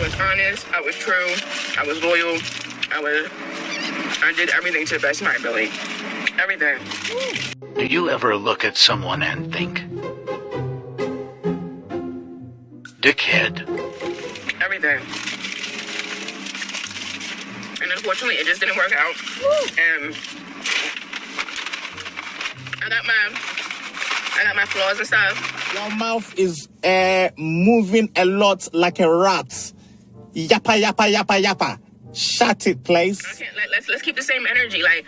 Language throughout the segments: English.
was honest. I was true. I was loyal. I did everything to the best of my ability. Everything. Do you ever look at someone and think, dickhead? Everything. And unfortunately, it just didn't work out. And I got my flaws and stuff. Your mouth is moving a lot like a rat. Yappa, yappa, yappa, yappa. Shut it, please. Okay, let's keep the same energy. Like,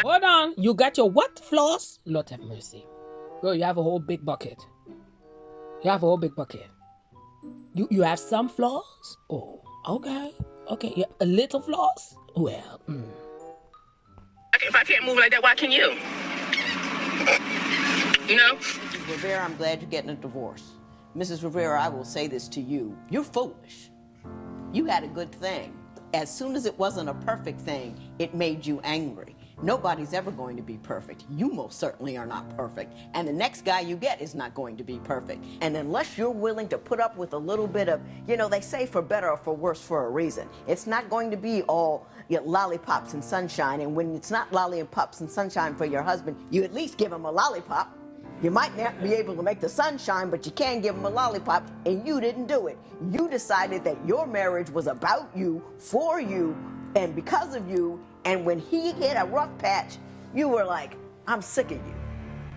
hold on. You got your what flaws? Lord have mercy. Girl, you have a whole big bucket. You have a whole big bucket. You have some flaws? Oh, okay. Okay, yeah, a little flaws? Well, if I can't move like that, why can you? You know? Mrs. Rivera, I'm glad you're getting a divorce. Mrs. Rivera, I will say this to you. You're foolish. You had a good thing. As soon as it wasn't a perfect thing, it made you angry. Nobody's ever going to be perfect. You most certainly are not perfect. And the next guy you get is not going to be perfect. And unless you're willing to put up with a little bit of, they say for better or for worse for a reason. It's not going to be all lollipops and sunshine. And when it's not lollipops and sunshine for your husband, you at least give him a lollipop. You might not be able to make the sunshine, but you can give him a lollipop, and you didn't do it. You decided that your marriage was about you, for you, and because of you, and when he hit a rough patch, you were like, I'm sick of you.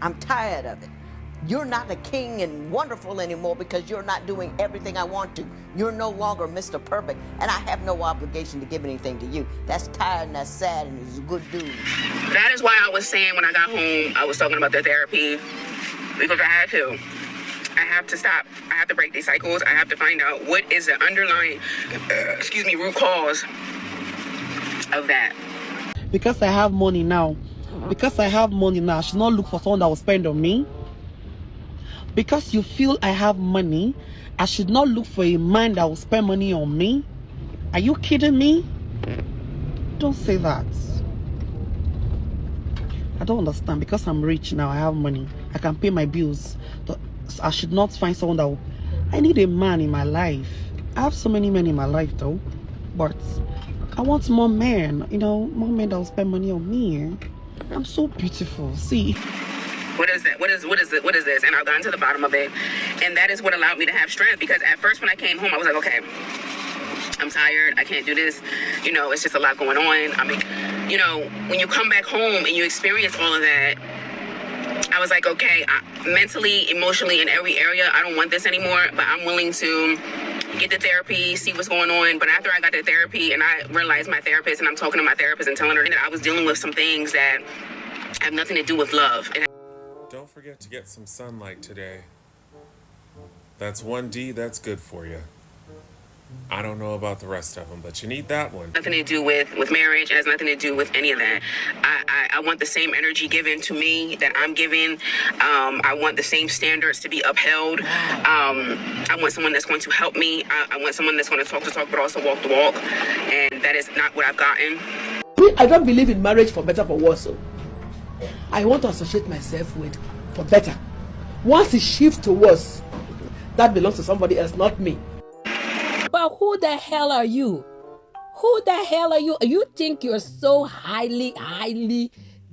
I'm tired of it. You're not a king and wonderful anymore because you're not doing everything I want to. You're no longer Mr. Perfect, and I have no obligation to give anything to you. That's tired and that's sad, and he's a good dude. That is why I was saying when I got home, I was talking about the therapy, because I had to. I have to stop. I have to break these cycles. I have to find out what is the underlying, root cause of that. Because I have money now. I should not look for someone that will spend on me. Because you feel I have money, I should not look for a man that will spend money on me. Are you kidding me? Don't say that. I don't understand. Because I'm rich now, I have money, I can pay my bills. I should not find someone that will... I need a man in my life. I have so many men in my life though, but I want more men, more men that will spend money on me. I'm so beautiful. See, what is that? What is this? And I've gotten to the bottom of it, and that is what allowed me to have strength. Because at first, when I came home, I was like, okay, I'm tired. I can't do this. It's just a lot going on. I mean, when you come back home and you experience all of that, I was like, okay, mentally, emotionally, in every area, I don't want this anymore, but I'm willing to get the therapy, see what's going on. But after I got the therapy and I realized my therapist, and I'm talking to my therapist and telling her that I was dealing with some things that have nothing to do with love. Don't forget to get some sunlight today. That's 1D, that's good for you. I don't know about the rest of them, but you need that one. Nothing to do with marriage. It has nothing to do with any of that. I want the same energy given to me that I'm giving. I want the same standards to be upheld. I want someone that's going to help me. I want someone that's going to talk the talk, but also walk the walk. And that is not what I've gotten. I don't believe in marriage for better, for worse. So I want to associate myself with for better. Once it shifts to worse, that belongs to somebody else, not me. but who the hell are you? Who the hell are you? You think you're so highly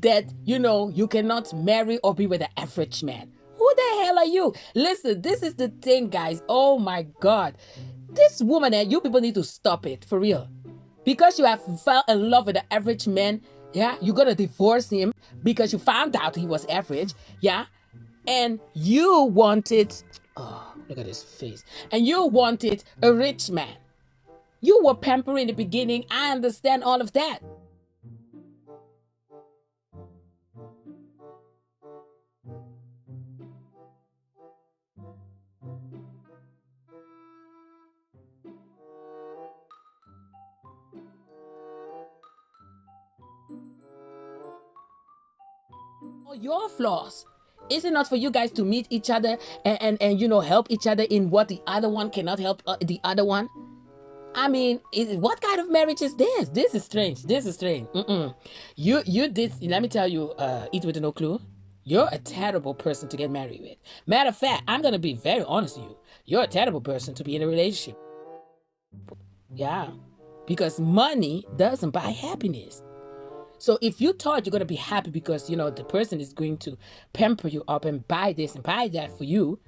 that, you cannot marry or be with an average man. Who the hell are you? Listen, this is the thing, guys. Oh my God. This woman, you people need to stop it, for real. Because you have fell in love with the average man, yeah, you're gonna divorce him because you found out he was average, yeah, and you wanted, oh, look at his face, and you wanted a rich man. You were pampering in the beginning. I understand all of that. Your flaws. Is it not for you guys to meet each other and help each other in what the other one cannot help the other one? I mean, what kind of marriage is this? This is strange. You did, let me tell you, Eat With No Clue, you're a terrible person to get married with. Matter of fact, I'm going to be very honest with you. You're a terrible person to be in a relationship. Yeah. Because money doesn't buy happiness. So if you thought you're going to be happy because, you know, the person is going to pamper you up and buy this and buy that for you,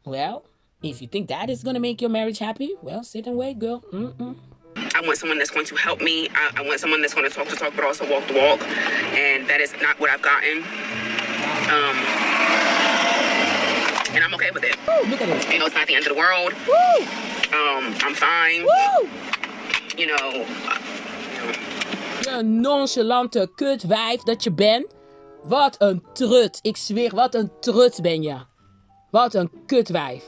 well, if you think that is going to make your marriage happy, well, sit and wait, girl. I want someone that's going to help me. I want someone that's going to talk the talk, but also walk the walk. And that is not what I've gotten. And I'm okay with it. Woo, look at this. You know, it's not the end of the world. Woo! I'm fine. Woo! You know, Je een nonchalante kutwijf dat je bent. Wat een trut. Ik zweer, wat een trut ben je. Wat een kutwijf.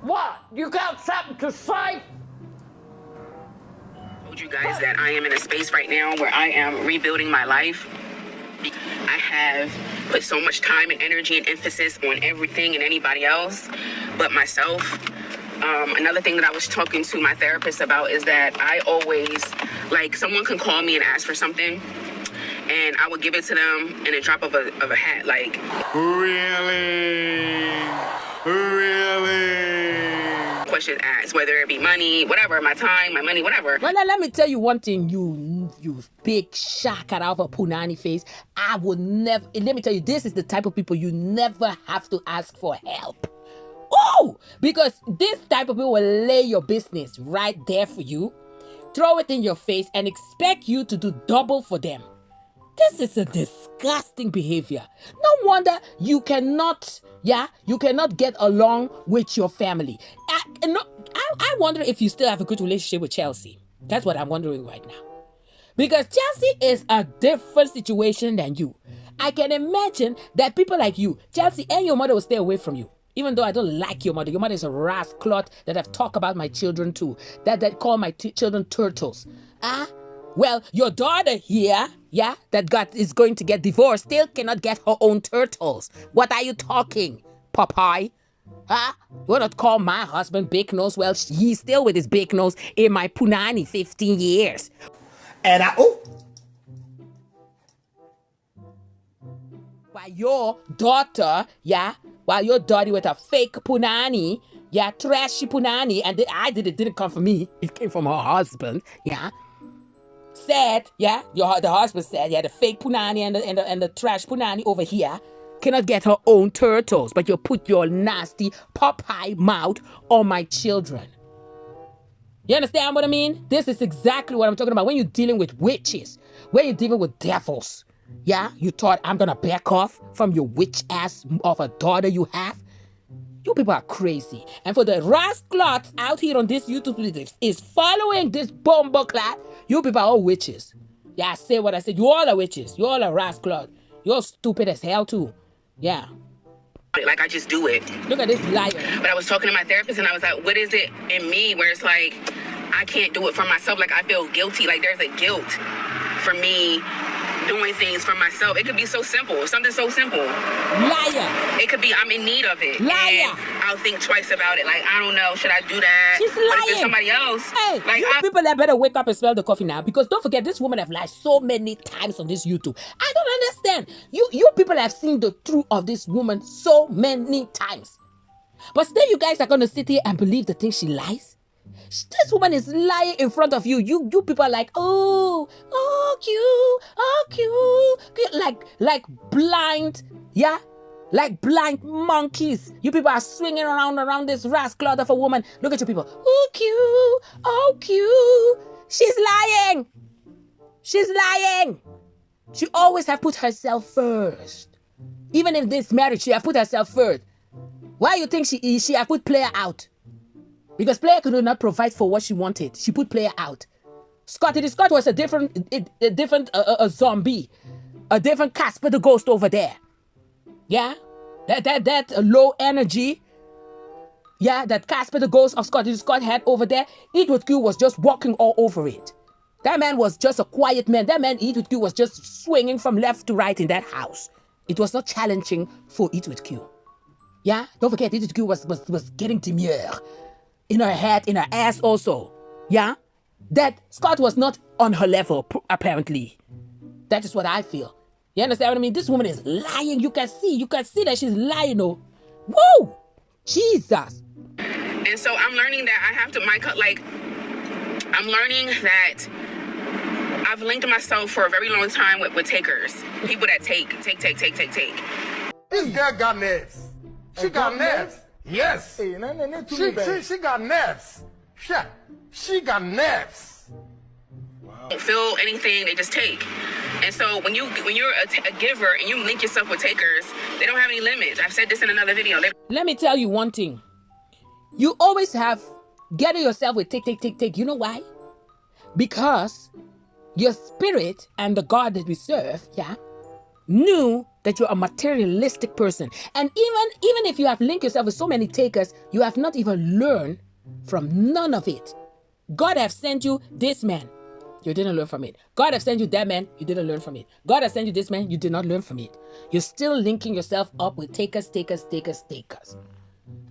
What? You got something to say? I told you guys that I am in a space right now where I am rebuilding my life. I have put so much time and energy and emphasis on everything and anybody else but myself. Another thing that I was talking to my therapist about is that I always, like, someone can call me and ask for something, and I would give it to them in a drop of a hat. Like, Really? questions asked, whether it be money, whatever, my time, my money, whatever. Well, now, let me tell you one thing, you big shaka out of a punani face. I would never, let me tell you, this is the type of people you never have to ask for help. Oh, because this type of people will lay your business right there for you, throw it in your face, and expect you to do double for them. This is a disgusting behavior. No wonder you cannot get along with your family. I wonder if you still have a good relationship with Chelsea. That's what I'm wondering right now. Because Chelsea is a different situation than you. I can imagine that people like you, Chelsea and your mother will stay away from you. Even though I don't like your mother. Your mother is a rascal that I've talked about my children too. That call my children turtles. Well, your daughter here, is going to get divorced, still cannot get her own turtles. What are you talking, Popeye? You want to call my husband big nose? Well, he's still with his big nose in my punani 15 years. And While your daughter, with a fake punani, trashy punani, and it didn't come from me, it came from her husband, said, the husband said, the fake punani and the trash punani over here cannot get her own turtles, but you put your nasty Popeye mouth on my children. You understand what I mean? This is exactly what I'm talking about. When you're dealing with witches, when you're dealing with devils, you thought I'm gonna back off from your witch ass of a daughter you have? You people are crazy. And for the rascals out here on this YouTube is following this bumbleclad, you people are all witches. Yeah, I say what I said. You all are witches. You all are rascals. You're stupid as hell too. Yeah. Like, I just do it. Look at this liar. But I was talking to my therapist and I was like, what is it in me where it's like, I can't do it for myself. Like, I feel guilty. Like, there's a guilt for me doing things for myself. It could be so simple. Something so simple. Liar. It could be I'm in need of it. Liar. And I'll think twice about it. Like, I don't know. Should I do that? She's lying. But if it's somebody else. Hey, like, you people that better wake up and smell the coffee now. Because don't forget, this woman have lied so many times on this YouTube. I don't understand. You people have seen the truth of this woman so many times. But still you guys are going to sit here and believe the thing she lies? This woman is lying in front of you. You people are like, oh, cute. Like blind, like blind monkeys. You people are swinging around this rascal of a woman. Look at you people. Oh, cute. She's lying. She always have put herself first. Even in this marriage, she have put herself first. Why you think she have put player out? Because player could not provide for what she wanted. She put player out. Scott was a different zombie. A different Casper the Ghost over there. Yeah? That low energy. Yeah, that Casper the Ghost of Scott had over there. Edward Q was just walking all over it. That man was just a quiet man. That man, Edward Q, was just swinging from left to right in that house. It was not challenging for Edward Q. Yeah? Don't forget, Edward Q was getting demure. In her head, in her ass also. Yeah? That Scott was not on her level, apparently. That is what I feel. You understand what I mean? This woman is lying. You can see that she's lying. Oh. Woo! Jesus. And so I'm learning that I have to, I'm learning that I've linked myself for a very long time with takers. People that take. This girl got nerves. She got nerves. Yes. She got nerves. She got nerves. Don't feel anything, they just take. And so when you're a giver and you link yourself with takers, they don't have any limits. I've said this in another video. Let me tell you one thing. You always have gather yourself with take. You know why? Because your spirit and the God that we serve, knew that you're a materialistic person. And even if you have linked yourself with so many takers, you have not even learned from none of it. God have sent you this man. You didn't learn from it. God has sent you that man. You didn't learn from it. God has sent you this man. You did not learn from it. You're still linking yourself up with takers.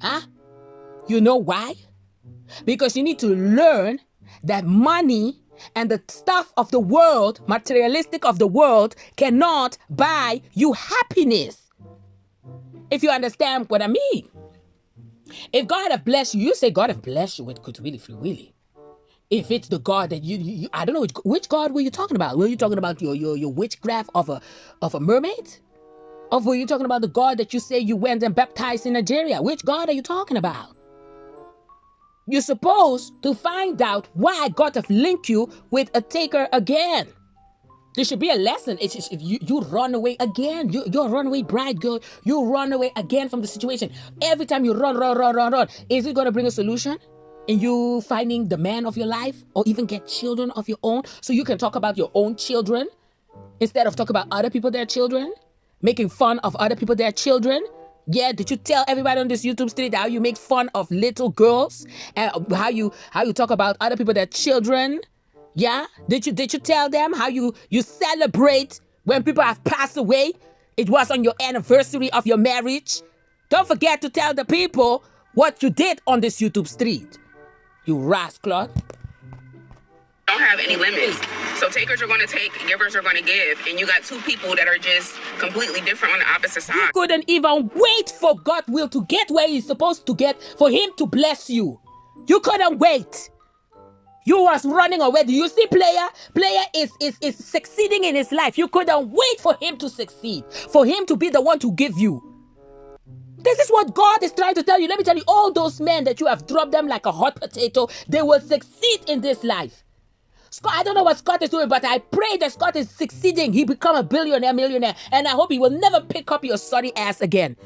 Huh? You know why? Because you need to learn that money and the stuff of the world, materialistic of the world, cannot buy you happiness. If you understand what I mean. If God have blessed you, you say God have blessed you with good willy, free willy. If it's the God that you I don't know which God were you talking about? Were you talking about your witchcraft of a mermaid? Or were you talking about the God that you say you went and baptized in Nigeria? Which God are you talking about? You're supposed to find out why God have linked you with a taker again. There should be a lesson. It's just, if you run away again, you're a runaway bride, girl. You run away again from the situation. Every time you run. Is it going to bring a solution? In you finding the man of your life, or even get children of your own, so you can talk about your own children instead of talk about other people, their children, making fun of other people, their children. Yeah, did you tell everybody on this YouTube street how you make fun of little girls and how you talk about other people, their children? Yeah, did you tell them how you celebrate when people have passed away? It was on your anniversary of your marriage. Don't forget to tell the people what you did on this YouTube street. You rascal. Don't have any limits. So takers are going to take, givers are going to give. And you got two people that are just completely different on the opposite side. You couldn't even wait for God's will to get where he's supposed to get, for him to bless you. You couldn't wait. You was running away. Do you see Player? Player is succeeding in his life. You couldn't wait for him to succeed, for him to be the one to give you. This is what God is trying to tell you. Let me tell you, all those men that you have dropped them like a hot potato, they will succeed in this life. Scott, I don't know what Scott is doing, but I pray that Scott is succeeding. He become a billionaire, millionaire, and I hope he will never pick up your sorry ass again.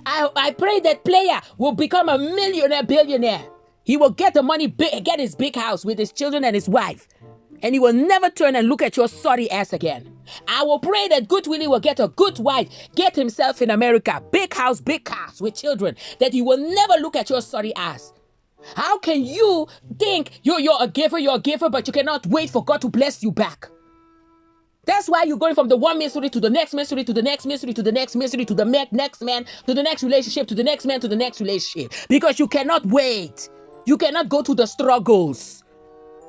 I pray that Player will become a millionaire, billionaire. He will get the money, get his big house with his children and his wife. And he will never turn and look at your sorry ass again. I will pray that Good Willie will get a good wife, get himself in America, big house, big cars with children, that he will never look at your sorry ass. How can you think you're a giver, but you cannot wait for God to bless you back? That's why you're going from the one misery to the next misery, to the next misery, to the next misery, to the next man, to the next relationship, to the next man, to the next relationship. Because you cannot wait. You cannot go to the struggles.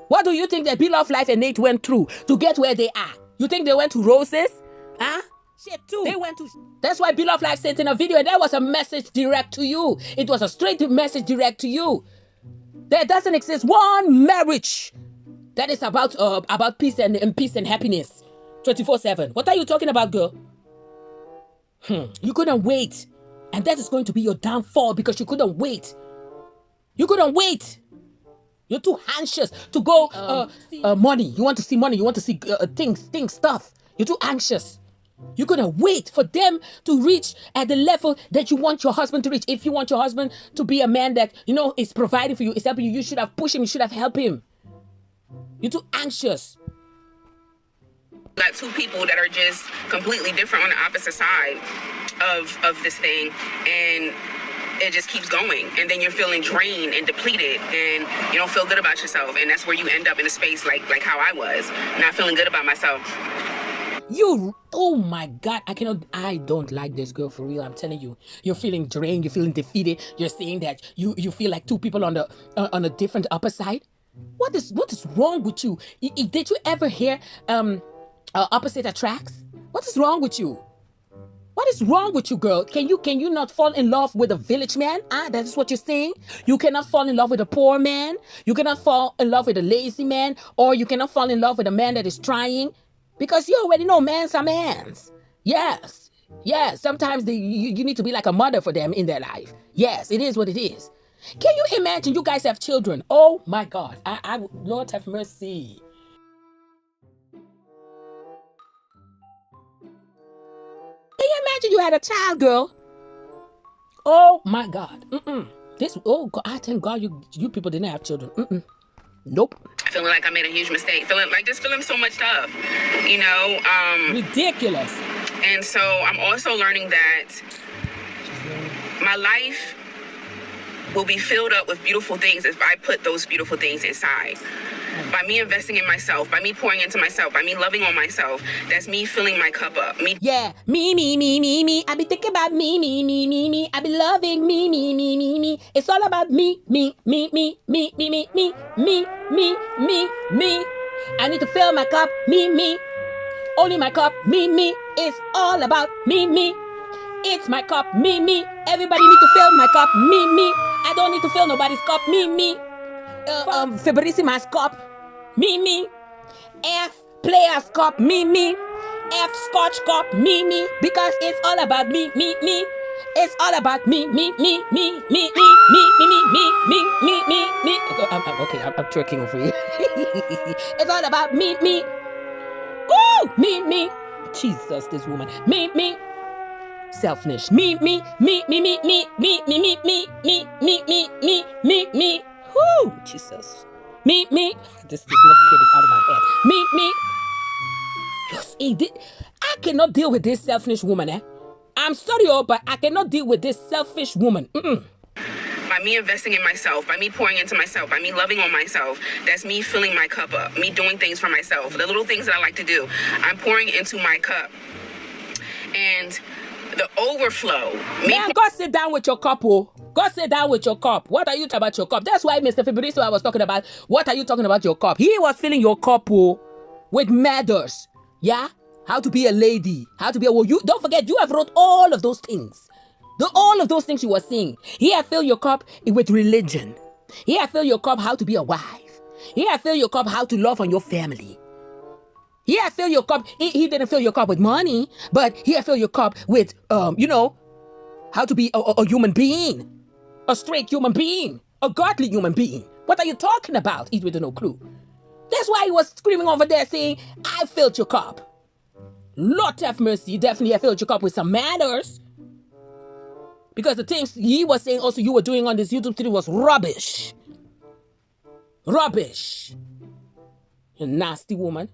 What do you think that Beloved Life and Nate went through to get where they are? You think they went to roses? Huh? Shit too. They went to... That's why Beloved Life sent in a video, and that was a message direct to you. It was a straight message direct to you. There doesn't exist one marriage that is about peace and peace and happiness 24/7. What are you talking about, girl? You couldn't wait. And that is going to be your downfall because you couldn't wait. You couldn't wait. You're too anxious to go money. You want to see money. You want to see things, stuff. You're too anxious. You're going to wait for them to reach at the level that you want your husband to reach. If you want your husband to be a man that, is providing for you, is helping you, you should have pushed him. You should have helped him. You're too anxious. Got two people that are just completely different on the opposite side of this thing. And it just keeps going, and then you're feeling drained and depleted, and you don't feel good about yourself, and that's where you end up in a space like how I was, not feeling good about myself. Oh my God, I don't like this girl, for real. I'm telling you, you're feeling drained, you're feeling defeated. You're saying that you feel like two people on a different upper side. What is wrong with you? Did you ever hear opposite attracts? What is wrong with you? What is wrong with you, girl? Can you not fall in love with a village man? That is what you're saying? You cannot fall in love with a poor man. You cannot fall in love with a lazy man. Or you cannot fall in love with a man that is trying. Because you already know mans are mans. Yes. Yes. Sometimes you need to be like a mother for them in their life. Yes, it is what it is. Can you imagine you guys have children? Oh my God. Lord have mercy. Can you imagine you had a child, girl? Oh my God. God, I thank God you people didn't have children. Nope. Feeling like I made a huge mistake. Feeling so much stuff. Ridiculous. And so I'm also learning that my life will be filled up with beautiful things if I put those beautiful things inside. By me investing in myself, by me pouring into myself, by me loving on myself, that's me filling my cup up. Yeah, me. I be thinking about me. I be loving me. It's all about me. I need to fill my cup, me. Only my cup, me. It's all about me. It's my cup, me. Everybody need to fill my cup, me. I don't need to fill nobody's cup, me. Fabrissima's cup, me. F player's cup, me. F Scotch cup, me. Because it's all about me. It's all about me. I'm twerking over here. It's all about me. Ooh, me. Jesus, this woman. Me. Selfish. Me. Whoo, Jesus. Me. This is not getting out of my head. Me. Yes, I cannot deal with this selfish woman, I'm sorry, but I cannot deal with this selfish woman. By me investing in myself, by me pouring into myself, by me loving on myself, that's me filling my cup up, me doing things for myself. The little things that I like to do, I'm pouring into my cup. And the overflow. Go sit down with your cup, Go sit down with your cup. What are you talking about your cup? That's why Mr. Fabrizio I was talking about. What are you talking about your cup? He was filling your cup, with matters. Yeah? How to be a lady. How to be you don't forget, you have wrote all of those things. All of those things you were saying. He had filled your cup with religion. He had filled your cup how to be a wife. He had filled your cup how to love on your family. He had filled your cup. He didn't fill your cup with money, but he had filled your cup with, how to be a human being. A straight human being. A godly human being. What are you talking about? Eat with no clue. That's why he was screaming over there saying, I filled your cup. Lord have mercy. Definitely I filled your cup with some manners. Because the things he was saying also you were doing on this YouTube video was rubbish. Rubbish. You nasty woman.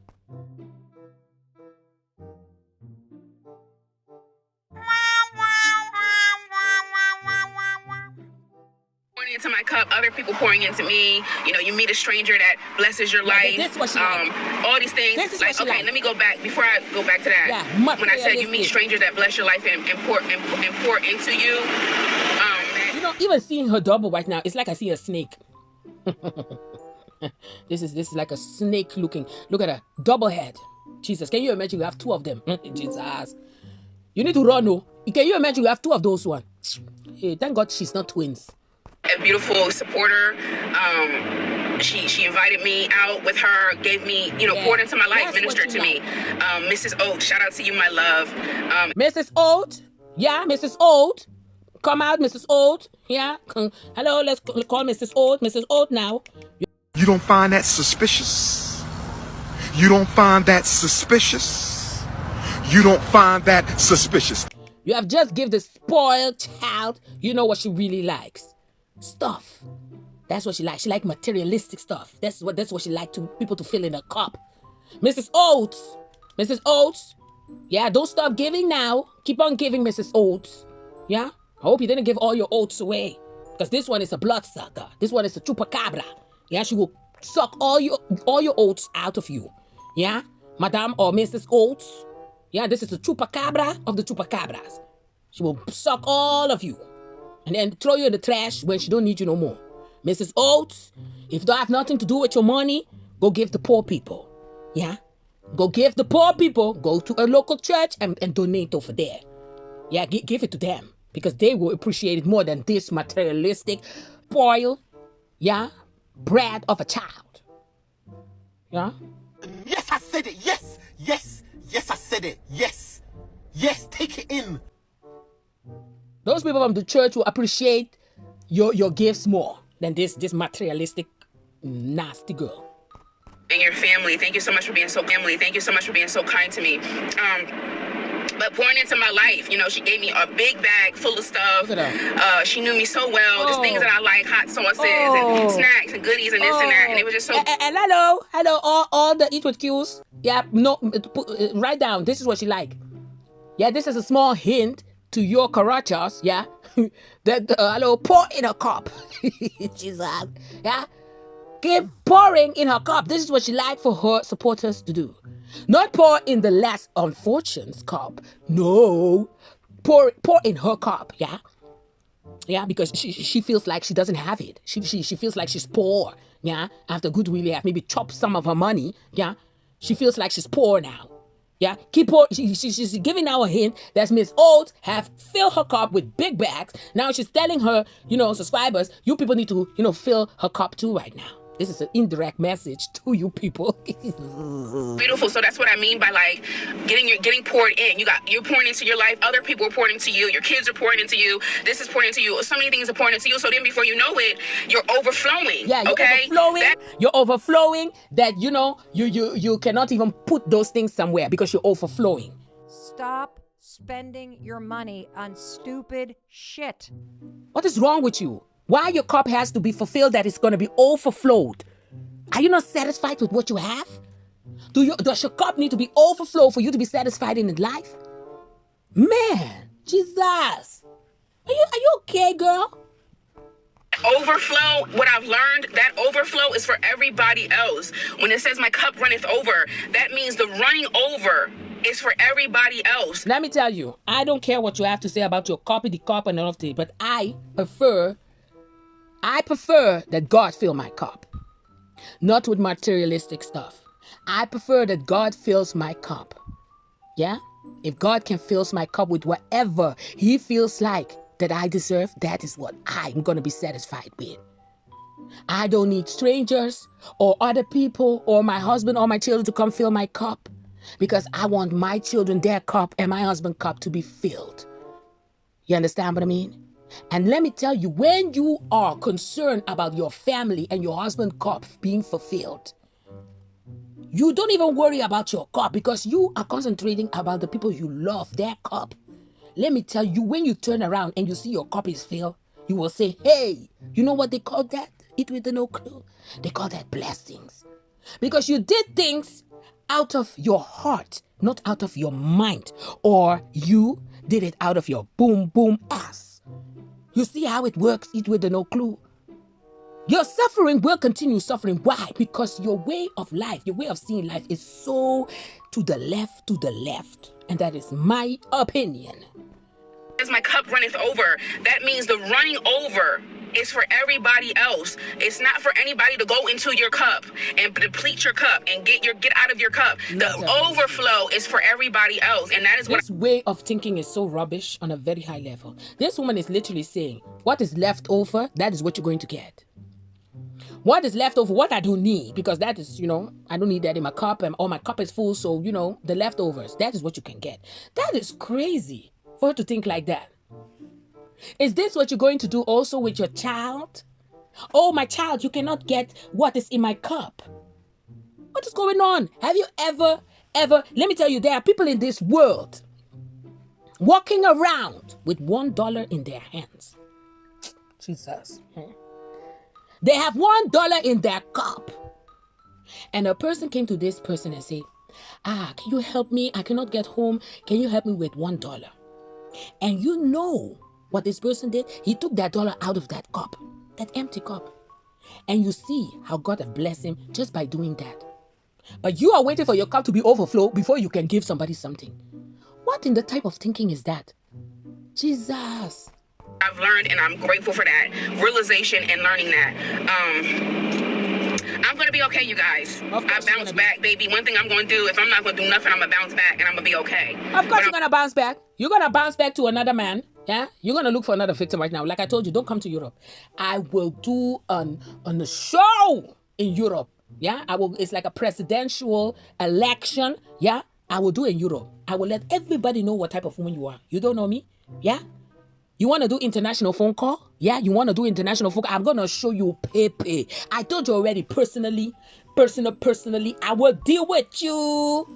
Pouring into my cup, other people pouring into me. You meet a stranger that blesses your life. This is what she like. All these things. This is what she okay, like. let me go back. Before I go back to that, Yeah, when I said you meet strangers that bless your life and pour into you, even seeing her double right now, it's like I see a snake. This is like a snake looking. Look at her double head. Jesus, can you imagine you have two of them? Jesus, you need to run. No, can you imagine you have two of those one? Hey, thank God she's not twins. A beautiful supporter. She invited me out with her, gave me, poured into my life, ministered to me. Mrs. Oates, shout out to you, my love. Mrs. Oates, yeah, Mrs. Oates. Come out, Mrs. Oates. Yeah. Hello, let's call Mrs. Oates. Mrs. Oates now. You don't find that suspicious? You don't find that suspicious? You don't find that suspicious? You have just given the spoiled child, you know what she really likes. Stuff. That's what she likes. She likes materialistic stuff. That's what she likes people to fill in a cup. Mrs. Oates. Mrs. Oates. Yeah, don't stop giving now. Keep on giving, Mrs. Oates. Yeah? I hope you didn't give all your oats away. Because this one is a bloodsucker. This one is a chupacabra. Yeah, she will suck all your oats out of you. Yeah? Madame or Mrs. Oates. Yeah, this is the chupacabra of the chupacabras. She will suck all of you. And then throw you in the trash when she don't need you no more. Mrs. Oates, if you don't have nothing to do with your money, go give the poor people. Yeah? Go give the poor people. Go to a local church and donate over there. Yeah, give it to them because they will appreciate it more than this materialistic, spoiled, yeah, brat of a child. Yeah? Yes, I said it. Yes, yes, yes, I said it. Yes, yes, take it in. Those people from the church will appreciate your gifts more than this materialistic, nasty girl. And your family. Thank you so much for being so family. Thank you so much for being so kind to me. But pouring into my life, you know, she gave me a big bag full of stuff. She knew me so well, just things that I like, hot sauces and snacks and goodies and this and that. And it was just so. And hello, all the eat with cues. Yeah, no, write down. This is what she like. Yeah, this is a small hint to your carachas. Yeah, that hello, pour in a cup. Jesus. Yeah, keep pouring in her cup. This is what she like for her supporters to do. Not pour in the less unfortunate's cup. No. Pour in her cup, yeah? Yeah, because she feels like she doesn't have it. She feels like she's poor, yeah? After goodwill have maybe chopped some of her money, yeah? She feels like she's poor now. Yeah, keep her. She's giving now a hint that Miss Oates have filled her cup with big bags. Now she's telling her, subscribers, you people need to, fill her cup too right now. This is an indirect message to you people. Beautiful. So that's what I mean by like getting poured in. You're pouring into your life. Other people are pouring into you. Your kids are pouring into you. This is pouring into you. So many things are pouring into you. So then before you know it, you're overflowing. Yeah, you're overflowing. You're overflowing that you cannot even put those things somewhere because you're overflowing. Stop spending your money on stupid shit. What is wrong with you? Why your cup has to be fulfilled that it's going to be overflowed? Are you not satisfied with what you have? Does your cup need to be overflowed for you to be satisfied in life? Man, Jesus. Are you okay, girl? Overflow, what I've learned, that overflow is for everybody else. When it says my cup runneth over, that means the running over is for everybody else. Let me tell you, I don't care what you have to say about your copy, the cup, and all of that, but I prefer that God fill my cup, not with materialistic stuff. I prefer that God fills my cup. Yeah? If God can fill my cup with whatever he feels like that I deserve, that is what I'm going to be satisfied with. I don't need strangers or other people or my husband or my children to come fill my cup because I want my children, their cup, and my husband's cup to be filled. You understand what I mean? And let me tell you, when you are concerned about your family and your husband's cup being fulfilled, you don't even worry about your cup because you are concentrating about the people you love, their cup. Let me tell you, when you turn around and you see your cup is filled, you will say, hey, you know what they call that? It with no clue. They call that blessings. Because you did things out of your heart, not out of your mind. Or you did it out of your boom, boom ass. You see how it works, it with no clue. Your suffering will continue suffering. Why? Because your way of life, your way of seeing life is so to the left. And that is my opinion. As my cup runneth over, that means the running over is for everybody else. It's not for anybody to go into your cup and deplete your cup and get out of your cup. The overflow is for everybody else. And that is what this way of thinking is so rubbish on a very high level. This woman is literally saying, what is left over, that is what you're going to get. What is left over, what I don't need, because that is, I don't need that in my cup, and my cup is full, so, the leftovers, that is what you can get. That is crazy for her to think like that. Is this what you're going to do also with your child? Oh, my child, you cannot get what is in my cup. What is going on? Have you ever, let me tell you, there are people in this world walking around with $1 in their hands. Jesus. They have $1 in their cup. And a person came to this person and said, can you help me? I cannot get home. Can you help me with $1? And you know what this person did? He took that dollar out of that cup, that empty cup. And you see how God has blessed him just by doing that. But you are waiting for your cup to be overflow before you can give somebody something. What in the type of thinking is that? Jesus. I've learned, and I'm grateful for that realization and learning that. I'm gonna be okay, you guys. Of course I you're bounce gonna back, baby. One thing I'm gonna do, if I'm not gonna do nothing, I'm gonna bounce back and I'm gonna be okay. Of course you're gonna bounce back. You're gonna bounce back to another man. Yeah, you're gonna look for another victim right now. Like I told you, don't come to Europe. I will do on a show in Europe. Yeah, I will. It's like a presidential election. Yeah, I will do in Europe. I will let everybody know what type of woman you are. You don't know me. Yeah. You want to do international phone call? Yeah, you want to do international phone call? I'm going to show you Pepe. I told you already, personally, I will deal with you.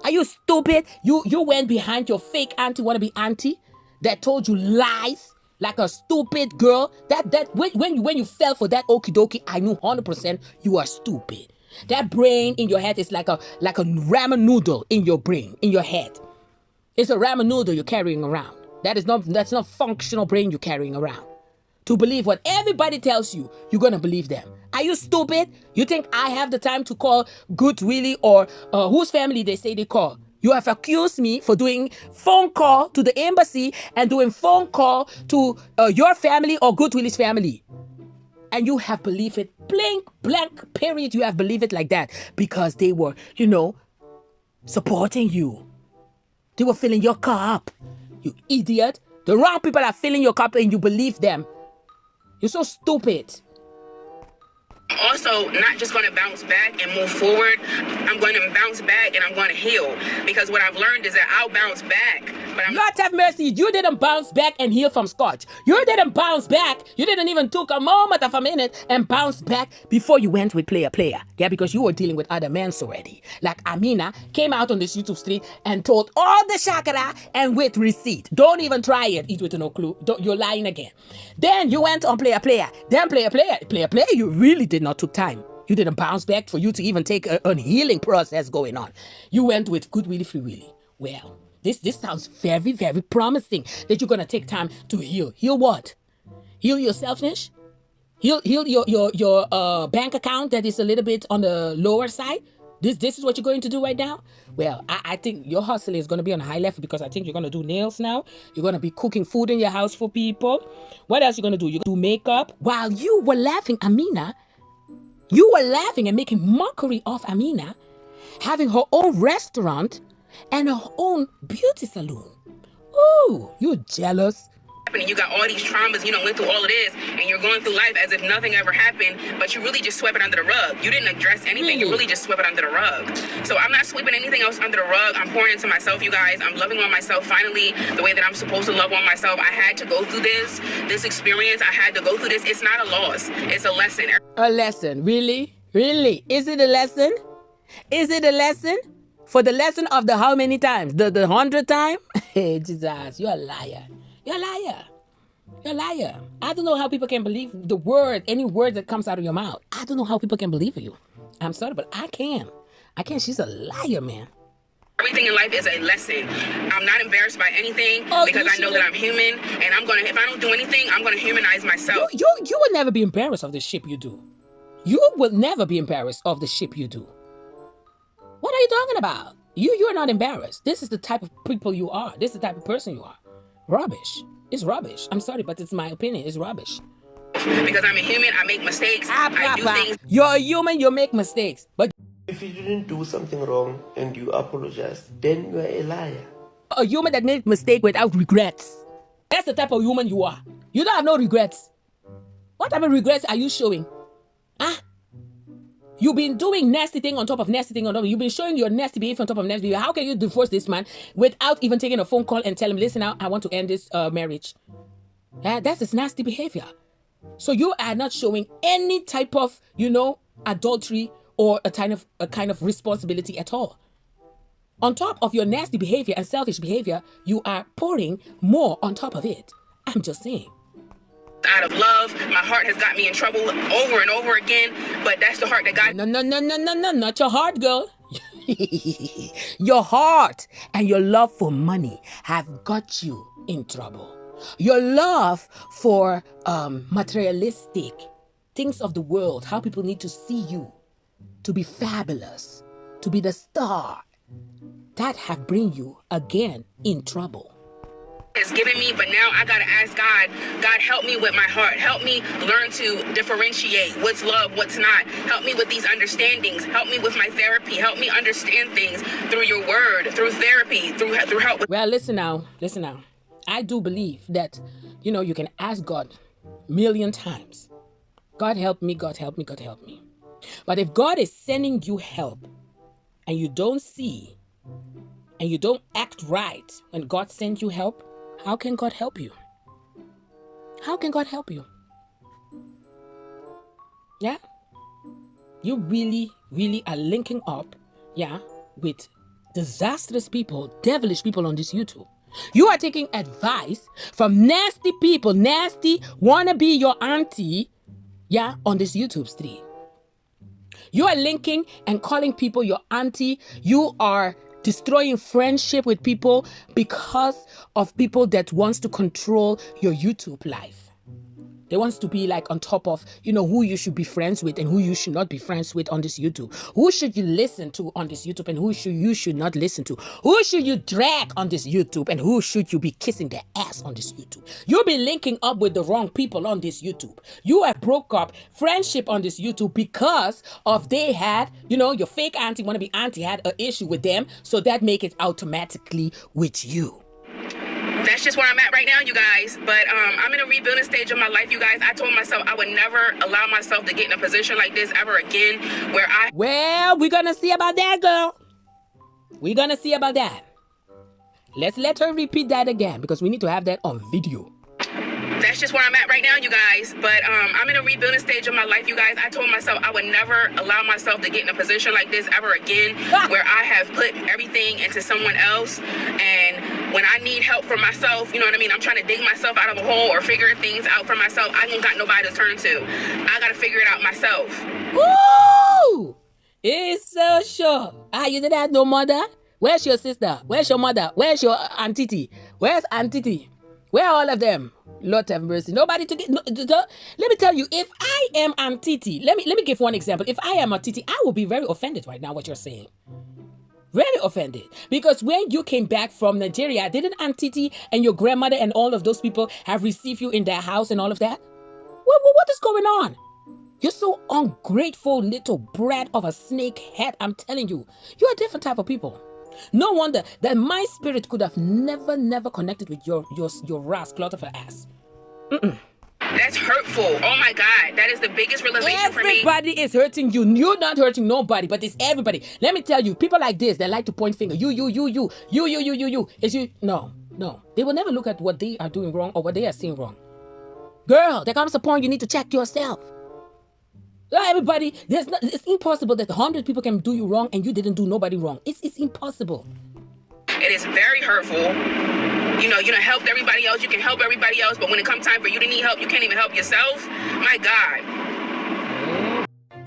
Are you stupid? You went behind your fake auntie, wanna-be auntie, that told you lies like a stupid girl. That when you fell for that okie dokie, I knew 100% you are stupid. That brain in your head is like a ramen noodle in your brain, in your head. It's a ramen noodle you're carrying around. That's not functional brain you're carrying around. To believe what everybody tells you, you're gonna believe them. Are you stupid? You think I have the time to call Good Willie or whose family they say they call? You have accused me for doing phone call to the embassy and doing phone call to your family or Good Willie's family. And you have believed it, blank, period. You have believed it like that because they were, supporting you. They were filling your cup. You idiot. The wrong people are filling your cup and you believe them. You're so stupid. I'm also not just going to bounce back and move forward. I'm going to bounce back and I'm going to heal. Because what I've learned is that I'll bounce back. But Lord have mercy, you didn't bounce back and heal from scotch. You didn't bounce back. You didn't even took a moment of a minute and bounce back before you went with player. Yeah, because you were dealing with other men already. Like Amina came out on this YouTube street and told all the shakara and with receipt. Don't even try it. Eat with no clue. You're lying again. Then you went on player. Then player. You really did not took time. You didn't bounce back for you to even take a healing process going on. You went with Good Willie, Free Willie. Well, this sounds very, very promising that you're going to take time to heal. Heal what? Heal your selfishness? Heal your bank account that is a little bit on the lower side? This is what you're going to do right now? Well, I think your hustle is going to be on a high level because I think you're going to do nails now. You're going to be cooking food in your house for people. What else are you going to do? You're going to do makeup. While you were laughing, Amina, you were laughing and making mockery of Amina having her own restaurant and her own beauty salon. Ooh, you're jealous. You got all these traumas, went through all of this, and you're going through life as if nothing ever happened, but you really just swept it under the rug. You didn't address anything. You really just swept it under the rug. So I'm not sweeping anything else under the rug. I'm pouring into myself, you guys. I'm loving on myself finally the way that I'm supposed to love on myself. I had to go through this experience. I had to go through this. It's not a loss. It's a lesson. A lesson? Really? Really? Is it a lesson? Is it a lesson? For the lesson of the how many times? The 100th time? Hey, Jesus, you're a liar. You're a liar. You're a liar. I don't know how people can believe any word that comes out of your mouth. I don't know how people can believe you. I'm sorry, but I can. She's a liar, man. Everything in life is a lesson. I'm not embarrassed by anything because I know that I'm human, and if I don't do anything, I'm gonna humanize myself. You will never be embarrassed of the shit you do. You will never be embarrassed of the shit you do. What are you talking about? You're not embarrassed. This is the type of people you are. This is the type of person you are. Rubbish. It's rubbish. I'm sorry, but it's my opinion. It's rubbish. Because I'm a human, I make mistakes. I do things. You're a human, you make mistakes. But if you didn't do something wrong and you apologize, then you are a liar. A human that makes mistake without regrets. That's the type of human you are. You don't have no regrets. What type of regrets are you showing? You've been doing nasty thing on top of nasty thing on top. You've been showing your nasty behavior on top of nasty behavior. How can you divorce this man without even taking a phone call and tell him, listen, I want to end this marriage? That's his nasty behavior. So you are not showing any type of, adultery or a kind of responsibility at all. On top of your nasty behavior and selfish behavior, you are pouring more on top of it. I'm just saying. Out of love, my heart has got me in trouble over and over again, but that's the heart that got... No, not your heart, girl. Your heart and your love for money have got you in trouble. Your love for materialistic things of the world, how people need to see you, to be fabulous, to be the star, that have bring you again in trouble. Has given me, but now I gotta ask God, God, help me with my heart. Help me learn to differentiate what's love, what's not. Help me with these understandings. Help me with my therapy. Help me understand things through your word, through therapy, through help. Well, listen now. I do believe that, you can ask God a million times. God help me, God help me, God help me. But if God is sending you help and you don't see and you don't act right when God sends you help, how can God help you? How can God help you? Yeah? You really, really are linking up, with disastrous people, devilish people on this YouTube. You are taking advice from nasty people, wanna be your auntie, on this YouTube stream. You are linking and calling people your auntie. You are destroying friendship with people because of people that wants to control your YouTube life. They wants to be like on top of, who you should be friends with and who you should not be friends with on this YouTube. Who should you listen to on this YouTube and who you should not listen to? Who should you drag on this YouTube and who should you be kissing their ass on this YouTube? You'll be linking up with the wrong people on this YouTube. You have broke up friendship on this YouTube because of they had, your fake auntie, wannabe auntie had an issue with them, so that make it automatically with you. That's just where I'm at right now, you guys. But I'm in a rebuilding stage of my life, you guys. I told myself I would never allow myself to get in a position like this ever again where Well, we're going to see about that, girl. We're going to see about that. Let's let her repeat that again because we need to have that on video. That's just where I'm at right now, you guys. But I'm in a rebuilding stage of my life, you guys. I told myself I would never allow myself to get in a position like this ever again where I have put everything into someone else. And when I need help from myself, you know what I mean? I'm trying to dig myself out of a hole or figure things out for myself. I ain't got nobody to turn to. I got to figure it out myself. Woo! It's so sure. You didn't have no mother? Where's your sister? Where's your mother? Where's your auntie? Where's auntie? Where are all of them? Lord have mercy. Nobody to get. Let me tell you, if I am auntie, let me give one example. If I am auntie, I will be very offended right now. What you're saying, very offended, because when you came back from Nigeria, didn't auntie and your grandmother and all of those people have received you in their house and all of that? What is going on? You're so ungrateful, little brat of a snake head. I'm telling you, you're a different type of people. No wonder that my spirit could have never connected with your rascal of an ass. That's hurtful. Oh my God, that is the biggest realization for me. Everybody is hurting you. You're not hurting nobody, but it's everybody. Let me tell you, people like this, they like to point finger. You. It's you. No. They will never look at what they are doing wrong or what they are seeing wrong. Girl, there comes a point you need to check yourself. Everybody, it's impossible that 100 people can do you wrong and you didn't do nobody wrong. It's impossible. It is very hurtful. You helped everybody else. You can help everybody else, but when it comes time for you to need help, you can't even help yourself. My God.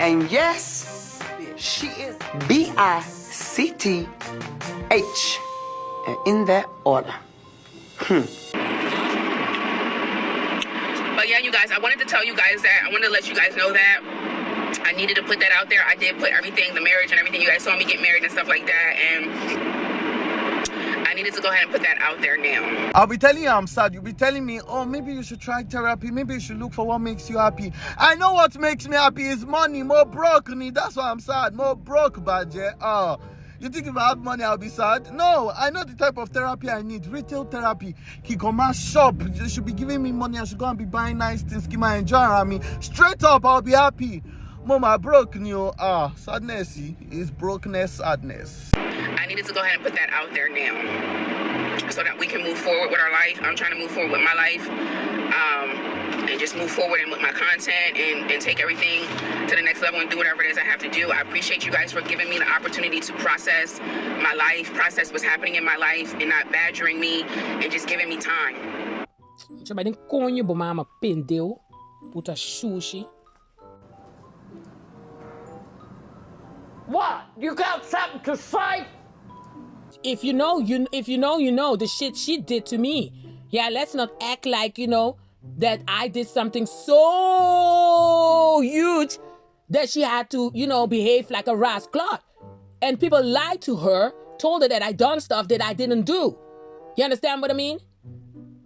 And yes, she is BICTH, and in that order. But yeah, you guys, I wanted to tell you guys that. I wanted to let you guys know that. I needed to put that out there. I did put everything, the marriage and everything. You guys saw me get married and stuff like that. And I needed to go ahead and put that out there now. I'll be telling you I'm sad. You'll be telling me, oh, maybe you should try therapy. Maybe you should look for what makes you happy. I know what makes me happy is money. More broke. That's why I'm sad. More broke, Badge. Oh. You think if I have money, I'll be sad? No, I know the type of therapy I need. Retail therapy. Kikoma shop. You should be giving me money. I should go and be buying nice things. Keep my enjoy around me. Straight up, I'll be happy. Mama broke you. Sadness is brokenness, sadness. I needed to go ahead and put that out there now so that we can move forward with our life. I'm trying to move forward with my life. And just move forward and with my content and take everything to the next level and do whatever it is I have to do. I appreciate you guys for giving me the opportunity to process my life, process what's happening in my life, and not badgering me and just giving me time. What? You got something to say? If you know, you know the shit she did to me. Yeah, let's not act like, that I did something so huge that she had to, behave like a rascal. And people lied to her, told her that I done stuff that I didn't do. You understand what I mean?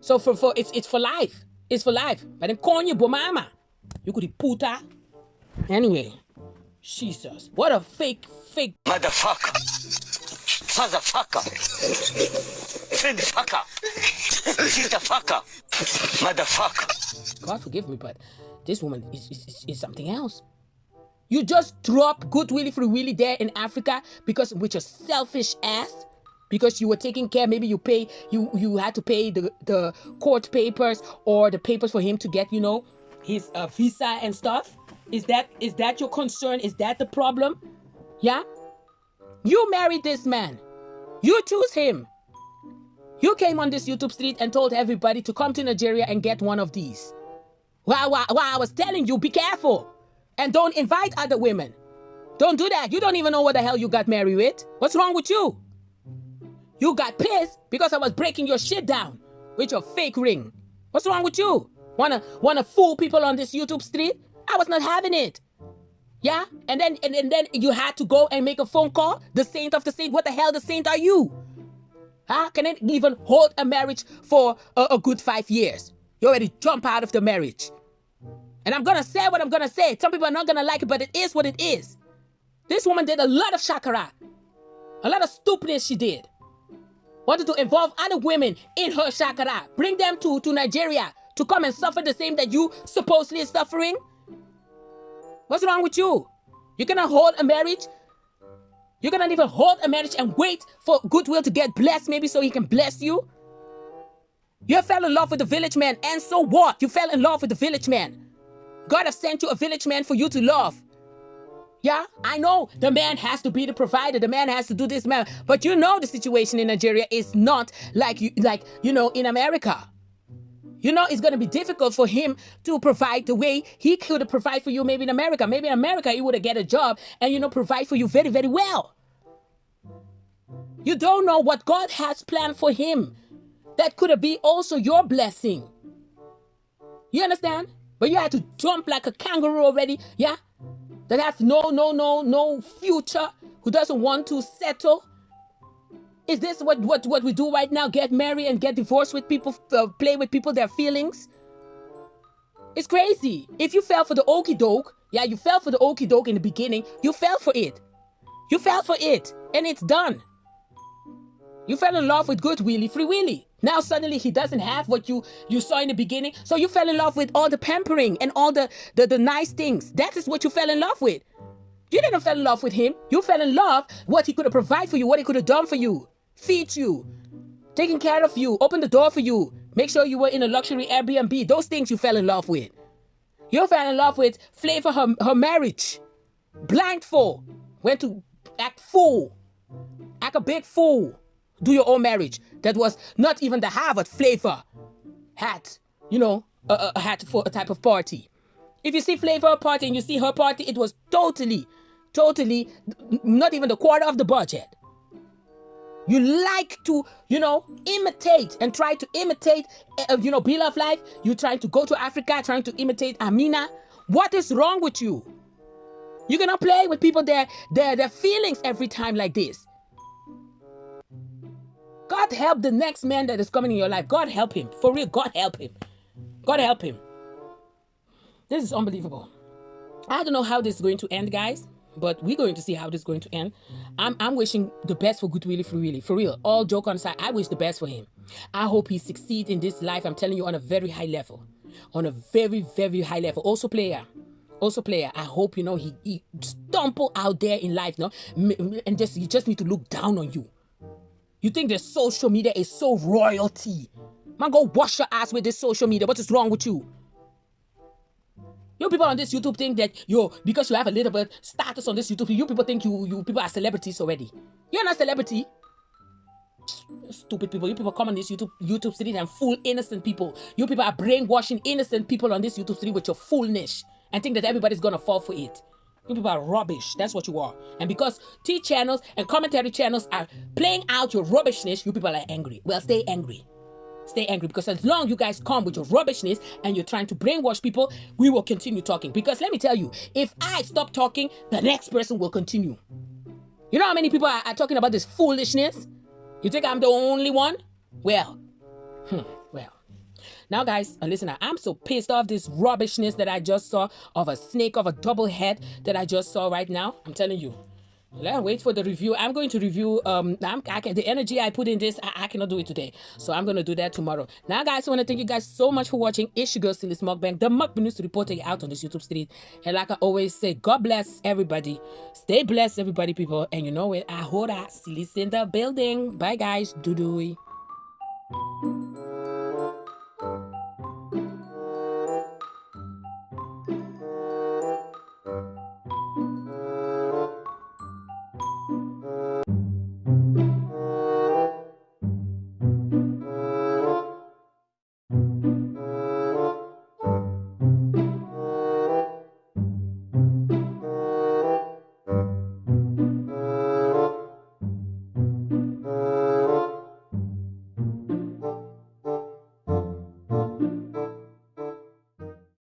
So for it's for life. It's for life. But then call you bomama. You could put her. Anyway. Jesus. What a fake. Motherfucker. Fatherfucker. Fig fucker. Sister fucker. Motherfucker. God forgive me, but this woman is something else. You just drop good willy free willy there in Africa because with your selfish ass, because you were taking care, maybe you had to pay the court papers or the papers for him to get, his visa and stuff. Is that your concern? Is that the problem? Yeah? You married this man. You choose him. You came on this YouTube street and told everybody to come to Nigeria and get one of these. Wow, I was telling you, be careful. And don't invite other women. Don't do that. You don't even know what the hell you got married with. What's wrong with you? You got pissed because I was breaking your shit down with your fake ring. What's wrong with you? Wanna fool people on this YouTube street? I was not having it. Yeah? And then you had to go and make a phone call? The saint of the saint. What the hell the saint are you? Huh? Can it even hold a marriage for a good 5 years? You already jump out of the marriage. And I'm going to say what I'm going to say. Some people are not going to like it, but it is what it is. This woman did a lot of shakara. A lot of stupidness she did. Wanted to involve other women in her shakara. Bring them to Nigeria to come and suffer the same that you supposedly are suffering. What's wrong with you? You cannot hold a marriage? You cannot even hold a marriage and wait for goodwill to get blessed maybe so he can bless you? You fell in love with the village man, and so what? You fell in love with the village man. God has sent you a village man for you to love. Yeah, I know the man has to be the provider. The man has to do this, man. But you know the situation in Nigeria is not like in America. You know it's going to be difficult for him to provide the way he could provide for you maybe in America. Maybe in America he would have get a job and, provide for you very, very well. You don't know what God has planned for him. That could have been also your blessing. You understand? But you had to jump like a kangaroo already, yeah? That has no future, who doesn't want to settle. Is this what we do right now? Get married and get divorced with people, play with people, their feelings? It's crazy. If you fell for the okie doke, yeah, you fell for the okie doke in the beginning, you fell for it. You fell for it, and it's done. You fell in love with good willy, free willy. Now suddenly he doesn't have what you saw in the beginning. So you fell in love with all the pampering and all the nice things. That is what you fell in love with. You didn't fall in love with him. You fell in love what he could have provided for you, what he could have done for you. Feed you, taking care of you, open the door for you, make sure you were in a luxury Airbnb. Those things you fell in love with. You fell in love with Flavor, her marriage. Blindfold. Went to act fool. Act a big fool. Do your own marriage. That was not even the Harvard Flavor hat, a hat for a type of party. If you see Flavor party and you see her party, it was totally, not even the quarter of the budget. You like to, imitate and try to imitate, Bill of Life. You trying to go to Africa, trying to imitate Amina. What is wrong with you? You cannot play with people, their feelings every time like this. God help the next man that is coming in your life. God help him. For real, God help him. God help him. This is unbelievable. I don't know how this is going to end, guys. But we're going to see how this is going to end. I'm wishing the best for Good Willie Free Willie. For real. All joke on aside, I wish the best for him. I hope he succeeds in this life. I'm telling you, on a very high level. On a very, very high level. Also player. I hope, he stumble out there in life, and you just need to look down on you. You think the social media is so royalty. Man, go wash your ass with this social media. What is wrong with you? You people on this YouTube think that, because you have a little bit status on this YouTube, you people think you people are celebrities already. You're not a celebrity. Stupid people. You people come on this YouTube street and fool innocent people. You people are brainwashing innocent people on this YouTube street with your foolness and think that everybody's gonna fall for it. You people are rubbish. That's what you are. And because T channels and commentary channels are playing out your rubbishness, you people are angry. Well, stay angry. Stay angry, because as long as you guys come with your rubbishness and you're trying to brainwash people, we will continue talking. Because let me tell you, if I stop talking, the next person will continue. You know how many people are talking about this foolishness? You think I'm the only one? Well, Now, guys, listen, I'm so pissed off this rubbishness that I just saw of a snake of a double head that I just saw right now. I'm telling you. Let's wait for the review. I'm going to review the energy I put in this. I cannot do it today, so I'm going to do that tomorrow. Now, guys, I want to thank you guys so much for watching. It's your girl Silly's Mukbang, the Mukbang News Reporter out on this YouTube street. And like I always say, God bless everybody. Stay blessed, everybody, people. And you know it. I hold Silly's in the building. Bye, guys. Doo-doo.